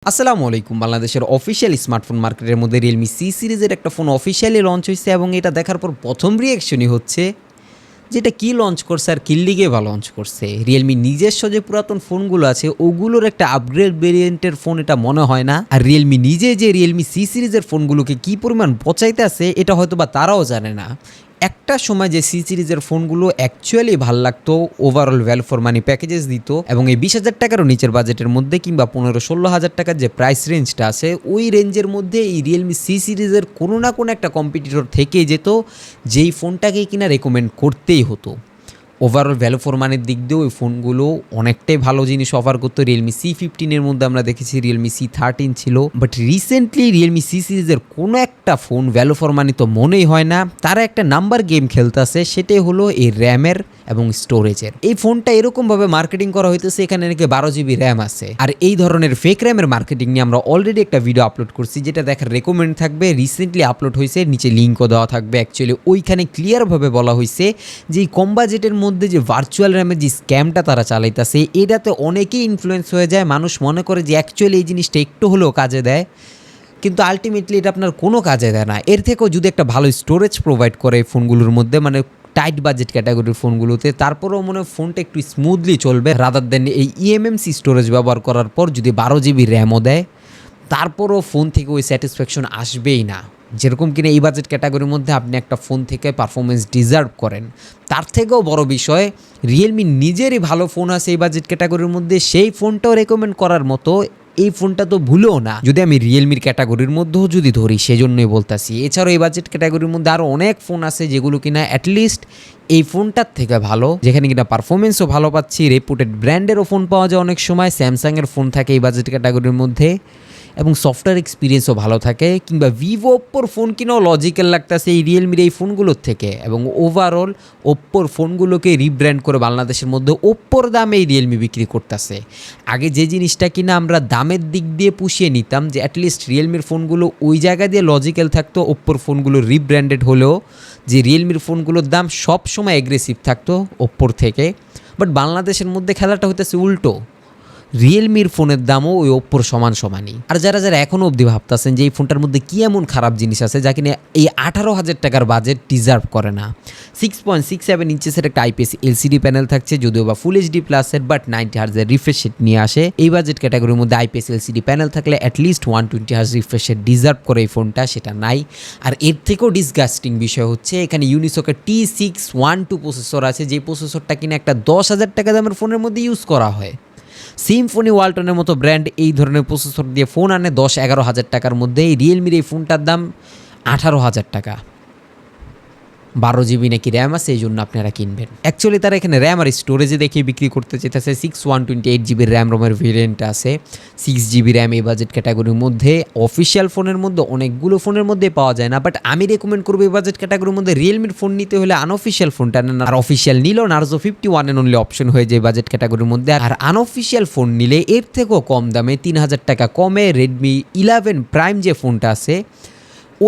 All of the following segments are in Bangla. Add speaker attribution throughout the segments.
Speaker 1: আসসালামু আলাইকুম। বাংলাদেশের অফিসিয়াল স্মার্টফোন মার্কেটের মধ্যে Realme C সিরিজের একটা ফোন অফিসিয়ালি লঞ্চ হইছে এবং এটা দেখার পর প্রথম রিঅ্যাকশনই হচ্ছে যে এটা কি লঞ্চ করছে আর কি লিগে বা লঞ্চ করছে। Realme নিজস্ব যে পুরাতন ফোনগুলো আছে ওগুলোর একটা আপগ্রেড ভেরিয়েন্টের ফোন এটা মনে হয় না। আর Realme নিজে যে Realme C সিরিজের ফোনগুলোকে কি পরিমাণ পচাইতে আছে এটা হয়তোবা তারাও জানে না। একটা সময় যে C সিরিজের ফোনগুলো অ্যাকচুয়ালি ভাল লাগতো, overall value for money packages দিত এবং এই 20,000 টাকারও নিচের বাজেটের মধ্যে কিংবা 15-16,000 টাকার যে প্রাইস রেঞ্জটা আছে ওই রেঞ্জের মধ্যে এই Realme C সিরিজের কোনো না কোনো একটা কম্পিটিটর থেকেই যেত যেই ফোনটাকেই কিনা রেকমেন্ড করতেই হতো। ওভারঅল ভ্যালু ফর মানির দিক দিয়েও ওই ফোনগুলো অনেকটাই ভালো জিনিস অফার করতো। Realme C15 এর মধ্যে আমরা দেখেছি Realme C13 ছিল, বাট রিসেন্টলি Realme C সিরিজের কোনো একটা ফোন ভ্যালু ফর মানি তো মনেই হয় না। তারা একটা নাম্বার গেম খেলতেছে, সেটাই হলো এই র্যামের এবং স্টোরেজের। এই ফোনটা এরকমভাবে মার্কেটিং করা হইতেছে এখানে নাকি 12 GB র্যাম আছে। আর এই ধরনের ফেক র্যামের মার্কেটিং নিয়ে আমরা অলরেডি একটা ভিডিও আপলোড করছি, যেটা দেখার রেকমেন্ড থাকবে। রিসেন্টলি আপলোড হয়েছে, নিচে লিঙ্কও দেওয়া থাকবে। অ্যাকচুয়ালি ওইখানে ক্লিয়ারভাবে বলা হয়েছে যে এই কম বাজেটের মধ্যে যে ভার্চুয়াল র্যামের যে স্ক্যামটা তারা চালাইতেছে এটাতে অনেকেই ইনফ্লুয়েন্স হয়ে যায়। মানুষ মনে করে যে অ্যাকচুয়ালি এই জিনিসটা একটু হলেও কাজে দেয়, কিন্তু আলটিমেটলি এটা আপনার কোনো কাজে দেয় না। এর থেকেও যদি একটা ভালো স্টোরেজ প্রোভাইড করে এই ফোনগুলোর মধ্যে, মানে টাইট বাজেট ক্যাটাগরির ফোনগুলোতে, তারপরেও মনে হয় ফোনটা একটু স্মুথলি চলবে রাদার দেন এই ইএমএমসি স্টোরেজ ব্যবহার করার পর যদি 12 GB র্যামও দেয়, তারপরও ফোন থেকে ওই স্যাটিসফ্যাকশন আসবেই না। যেরকম কিনা এই বাজেট ক্যাটাগরির মধ্যে আপনি একটা ফোন থেকে পারফরমেন্স ডিজার্ভ করেন। তার থেকেও বড় বিষয়, Realme নিজেরই ভালো ফোন আছে এই বাজেট ক্যাটাগরির মধ্যে, সেই ফোনটাও রেকমেন্ড করার মতো এই ফোনটা তো ভুলেও না। যদি আমি Realmeর ক্যাটাগরির মধ্যেও যদি ধরি সেজন্যই বলতাছি। এছাড়াও এই বাজেট ক্যাটাগরির মধ্যে আরও অনেক ফোন আছে যেগুলো কিনা অ্যাটলিস্ট এই ফোনটার থেকে ভালো, যেখানে কিনা পারফরমেন্সও ভালো পাচ্ছি, রেপুটেড ব্র্যান্ডেরও ফোন পাওয়া যায়। অনেক সময় স্যামসাংয়ের ফোন থাকে এই বাজেট ক্যাটাগরির মধ্যে এবং সফটওয়্যার এক্সপিরিয়েন্সও ভালো থাকে, কিংবা ভিভো ওপ্পোর ফোন কিনাও লজিক্যাল লাগতেছে এই Realmeর এই ফোনগুলোর থেকে। এবং ওভারঅল ওপ্পোর ফোনগুলোকে রিব্র্যান্ড করে বাংলাদেশের মধ্যে ওপ্পোর দামে এই Realme বিক্রি করতেছে। আগে যে জিনিসটা কিনা আমরা দামের দিক দিয়ে পুষিয়ে নিতাম যে অ্যাটলিস্ট Realmeর ফোনগুলো ওই জায়গা দিয়ে লজিক্যাল থাকতো, ওপ্পোর ফোনগুলো রিব্র্যান্ডেড হলেও যে Realmeর ফোনগুলোর দাম সবসময় অ্যাগ্রেসিভ থাকতো ওপ্পোর থেকে। বাট বাংলাদেশের মধ্যে খেলাটা হইতেছে উল্টো, Realmeর ফোনের দামও ওই ওপ্পোর সমানই। আর যারা এখনও অবধি ভাবতেছেন যে এই ফোনটার মধ্যে কী এমন খারাপ জিনিস আছে যা কিনা এই 18,000 টাকার বাজেট ডিজার্ভ করে না। 6.67 ইঞ্চেসের একটা IPS LCD প্যানেল থাকছে, যদিও বা ফুল HD প্লাসের, বাট 90 হার্জের রিফ্রেশ রেট নিয়ে আসে। এই বাজেট ক্যাটাগরির মধ্যে IPS LCD প্যানেল থাকলে at least 120 hertz refresh rate deserve করে এই ফোনটা, সেটা নাই। আর এর থেকেও ডিসগাস্টিং বিষয় হচ্ছে এখানে ইউনিসকের T612 প্রসেসর আছে, যে প্রসেসরটা কিনা একটা 10,000 টাকা দামের ফোনের মধ্যে ইউজ করা হয়। সিম্ফনি ওয়ালটনের মতো ব্র্যান্ড এই ধরনের প্রসেসর দিয়ে ফোন আনে 10-11 হাজার টাকার মধ্যে। এই Realmeর এই ফোনটার দাম 18,000 টাকা। 12 GB নাকি র্যাম আছে, এই জন্য আপনারা কিনবেন। অ্যাকচুয়ালি তারা এখানে র্যাম আর স্টোরেজে দেখিয়ে বিক্রি করতে চাইতেছে। 6128 GB র্যাম রোমের ভেরিয়েন্ট আছে, 6 GB র্যাম এই বাজেট ক্যাটাগরির মধ্যে। অফিসিয়াল ফোনের মধ্যে অনেকগুলো ফোনের মধ্যে পাওয়া যায় না, বাট আমি রেকমেন্ড করবো এই বাজেট ক্যাটাগরির মধ্যে Realmeর ফোন নিতে হলে আনঅফিসিয়াল ফোনটা নেন। আর অফিসিয়াল নিলেও নার্জো 51 এর অনলি অপশন হয়ে যায় বাজেট ক্যাটাগরির মধ্যে। আর আনঅফিসিয়াল ফোন নিলে এর থেকেও কম দামে 3,000 টাকা কমে Redmi 11 প্রাইম যে ফোনটা আছে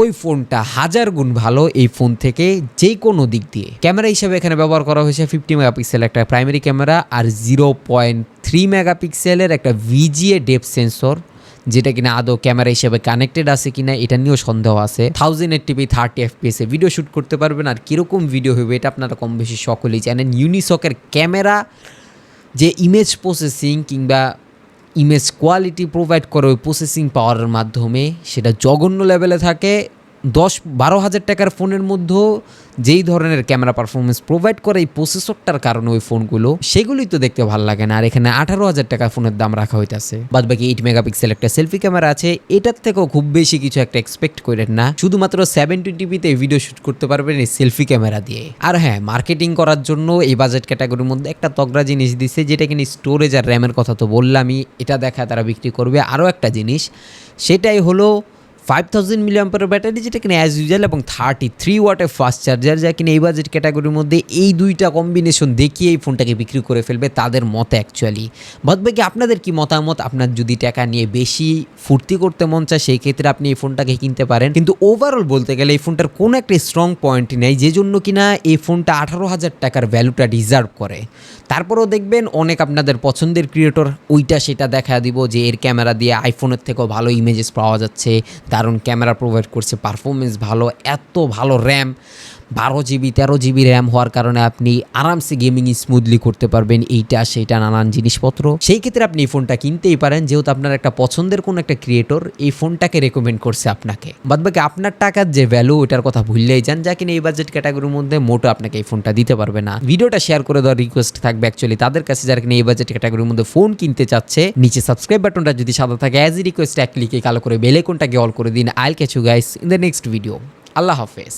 Speaker 1: ওই ফোনটা 1000 গুণ ভালো এই ফোন থেকে যে কোনো দিক দিয়ে। ক্যামেরা হিসাবে এখানে ব্যবহার করা হয়েছে 50 মেগাপিক্সেল একটা প্রাইমারি ক্যামেরা আর 0.3 মেগাপিক্সেলের একটা VGA ডেপথ সেন্সর, যেটা কিনা আদৌ ক্যামেরা হিসেবে কানেক্টেড আছে কিনা এটা নিয়েও সন্দেহ আছে। 1080p 30 FPS এ ভিডিও শ্যুট করতে পারবেন। আর কীরকম ভিডিও হবে এটা আপনারা কম বেশি সকলেই জানেন। ইউনিসকের ক্যামেরা যে ইমেজ প্রসেসিং কিংবা ইমেজ কোয়ালিটি প্রোভাইড করে ওই প্রসেসিং পাওয়ারের মাধ্যমে সেটা জঘন্য লেভেলে থাকে। 10-12 হাজার টাকার ফোনের মধ্যেও যেই ধরনের ক্যামেরা পারফরমেন্স প্রোভাইড করে এই প্রসেসরটার কারণে ওই ফোনগুলো, সেগুলোই তো দেখতে ভালো লাগে না। আর এখানে 18,000 টাকা ফোনের দাম রাখা হইতেছে। বাদ বাকি 8 মেগাপিক্সেল একটা সেলফি ক্যামেরা আছে, এটার থেকেও খুব বেশি কিছু একটা এক্সপেক্ট করেন না। শুধুমাত্র 720p ভিডিও শ্যুট করতে পারবেন এই সেলফি ক্যামেরা দিয়ে। আর হ্যাঁ, মার্কেটিং করার জন্য এই বাজেট ক্যাটাগরির মধ্যে একটা তগড়া জিনিস দিছে, যেটা কিনা স্টোরেজ আর র্যামের কথা তো বললামই, এটা দেখা তারা বিক্রি করবে। আরও একটা জিনিস, সেটাই হলো 5000 মিলিঅ্যাম্পিয়ারের ব্যাটারি, যেটা কিনা অ্যাজ ইউজুয়াল, এবং 33 ওয়াটের ফাস্ট চার্জার, যা কিনা এই বাজেট ক্যাটাগরির মধ্যে এই দুইটা কম্বিনেশন দেখিয়ে এই ফোনটাকে বিক্রি করে ফেলবে তাদের মতে অ্যাকচুয়ালি। বাদবাকি আপনাদের কি মতামত? আপনার যদি টাকা নিয়ে বেশি ফুর্তি করতে মন চায় সেই ক্ষেত্রে আপনি এই ফোনটাকে কিনতে পারেন, কিন্তু ওভারঅল বলতে গেলে এই ফোনটার কোনো একটা স্ট্রং পয়েন্ট নেই, যে জন্য কিনা এই ফোনটা 18,000 টাকার ভ্যালুটা ডিজার্ভ করে। তারপরেও দেখবেন অনেক আপনাদের পছন্দের ক্রিয়েটর ওইটা সেটা দেখা দিব যে এর ক্যামেরা দিয়ে আইফোনের থেকেও ভালো ইমেজেস পাওয়া যাচ্ছে, দারুণ ক্যামেরা প্রোভাইড করছে, পারফরমেন্স ভালো, এত ভালো র্যাম, 12 GB 13 GB র্যাম হওয়ার কারণে আপনি আরামসে গেমিং স্মুথলি করতে পারবেন, এইটা সেইটা নানান জিনিসপত্র। সেই ক্ষেত্রে আপনি এই ফোনটা কিনতেই পারেন, যেহেতু আপনার একটা পছন্দের কোনো একটা ক্রিয়েটর এই ফোনটাকে রেকমেন্ড করছে আপনাকে। বাদবাকি আপনার টাকার যে ভ্যালু ওটার কথা ভুললেই যান, যা কিনা এই বাজেট ক্যাটাগরির মধ্যে মোটো আপনাকে এই ফোনটা দিতে পারবে না। ভিডিওটা শেয়ার করে দেওয়ার রিকোয়েস্ট থাকবে অ্যাকচুয়ালি তাদের কাছে যারা কিনা এই বাজেট ক্যাটাগরির মধ্যে ফোন কিনতে চাচ্ছে। নিচে সাবস্ক্রাইব বাটনটা যদি সাদা থাকে অ্যাজ ই রিকোয়েস্ট এক ক্লিকে কালো করে বেল আইকনটাকে অল করে দিন। I'll catch you guys in the next video. আল্লাহ হাফেজ।